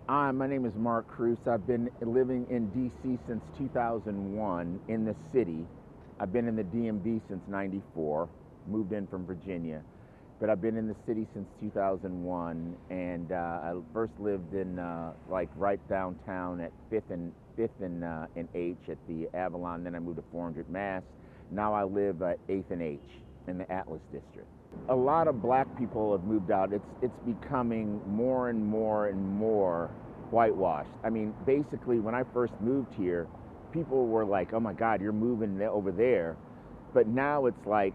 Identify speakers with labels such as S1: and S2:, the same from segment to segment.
S1: Hi, my name is Mark Cruz. I've been living in DC since 2001 in the city. I've been in the DMV since 94, moved in from Virginia. But I've been in the city since 2001, and I first lived in like right downtown at Fifth and H at the Avalon. Then I moved to 400 Mass. Now I live at 8th and H in the Atlas District. A lot of black people have moved out. It's becoming more and more and more whitewashed. I mean, basically, when I first moved here, people were like, "Oh my God, you're moving over there," but now it's like,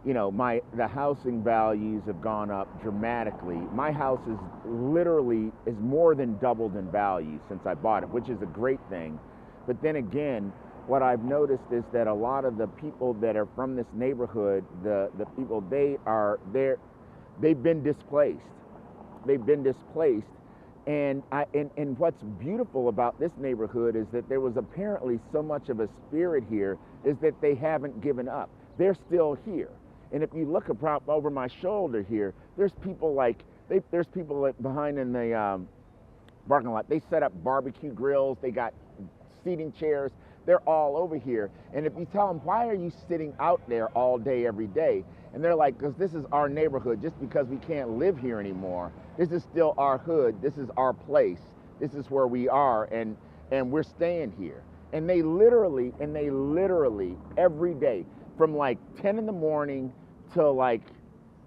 S1: the housing values have gone up dramatically. My house is more than doubled in value since I bought it, which is a great thing. But then again, what I've noticed is that a lot of the people that are from this neighborhood, the people, they've been displaced. They've been displaced. And what's beautiful about this neighborhood is that there was apparently so much of a spirit here, is that they haven't given up. They're still here. And if you look over my shoulder here, there's people behind in the parking lot. They set up barbecue grills. They got seating chairs. They're all over here. And if you tell them, why are you sitting out there all day, every day? And they're like, because this is our neighborhood. Just because we can't live here anymore, this is still our hood. This is our place. This is where we are, and we're staying here. And they literally every day, from like 10 in the morning till like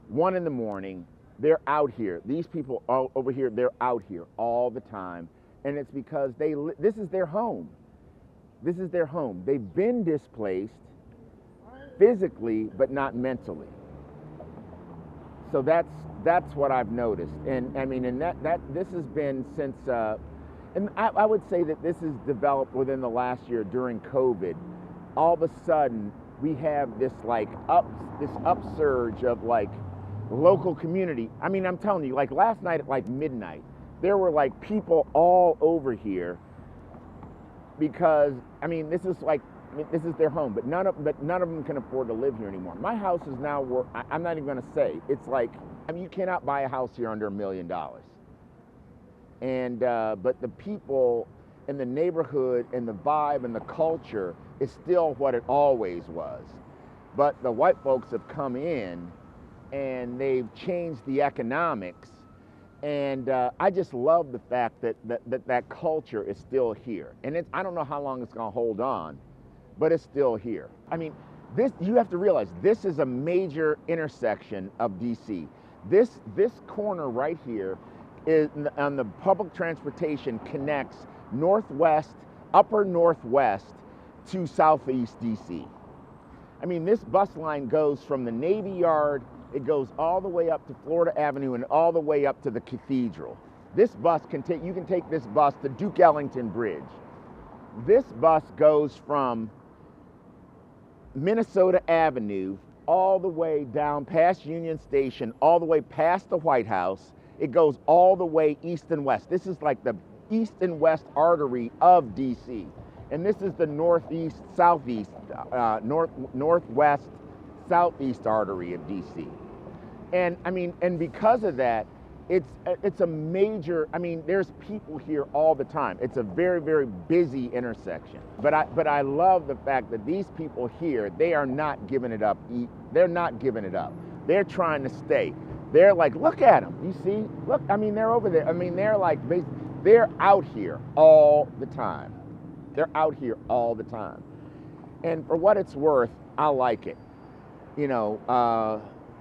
S1: 1 in the morning, they're out here. These people over here, they're out here all the time. And it's because this is their home. This is their home. They've been displaced physically, but not mentally. So that's what I've noticed. And I mean, and that this has been since, and I would say that this has developed within the last year during COVID. All of a sudden, we have this upsurge of like local community. I mean, I'm telling you, like last night at like midnight, there were like people all over here because, I mean, this is their home, but none of them can afford to live here anymore. My house is now worth, I'm not even going to say, it's like, I mean, you cannot buy a house here under $1 million. And but the people in the neighborhood and the vibe and the culture is still what it always was. But the white folks have come in and they've changed the economics. And I just love the fact that culture is still here. And I don't know how long it's going to hold on, but it's still here. I mean, you have to realize, this is a major intersection of DC. This corner right here is on the public transportation, connects northwest, upper northwest to southeast DC. I mean, this bus line goes from the Navy Yard, it goes all the way up to Florida Avenue and all the way up to the Cathedral. This bus you can take this bus to Duke Ellington Bridge. This bus goes from Minnesota Avenue all the way down past Union Station, all the way past the White House. It goes all the way east and west. This is like the east and west artery of DC. And this is the northwest, southeast artery of DC. And I mean, and because of that, it's a major, I mean, there's people here all the time. It's a very, very busy intersection. But I love the fact that these people here, they are not giving it up. They're not giving it up. They're trying to stay. They're like, look at them. You see? Look, I mean, they're over there. I mean, they're out here all the time. They're out here all the time. And for what it's worth, I like it. You know,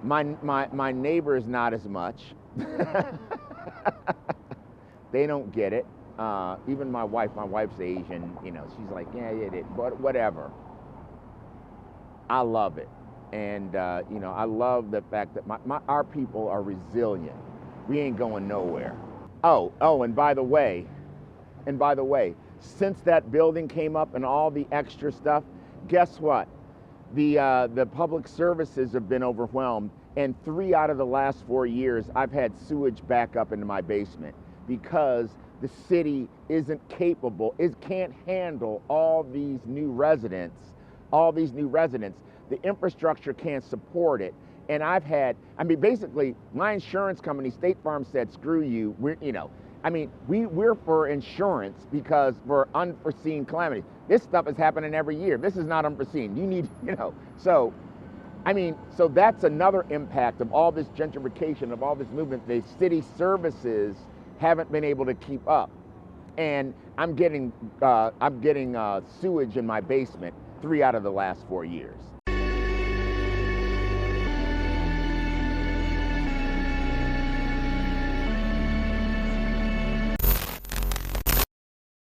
S1: my neighbor is not as much. They don't get it. Even my wife's Asian, you know, she's like, yeah, but whatever. I love it. And, you know, I love the fact that our people are resilient. We ain't going nowhere. Oh, and by the way, since that building came up and all the extra stuff, guess what? The public services have been overwhelmed, and 3 out of the last 4 years, I've had sewage back up into my basement because the city can't handle all these new residents. The infrastructure can't support it. And basically, my insurance company, State Farm, said, screw you. I mean, we're for insurance because for unforeseen calamity. This stuff is happening every year. This is not unforeseen. You need, so I mean, so that's another impact of all this gentrification, of all this movement. The city services haven't been able to keep up, and I'm getting sewage in my basement 3 out of the last 4 years.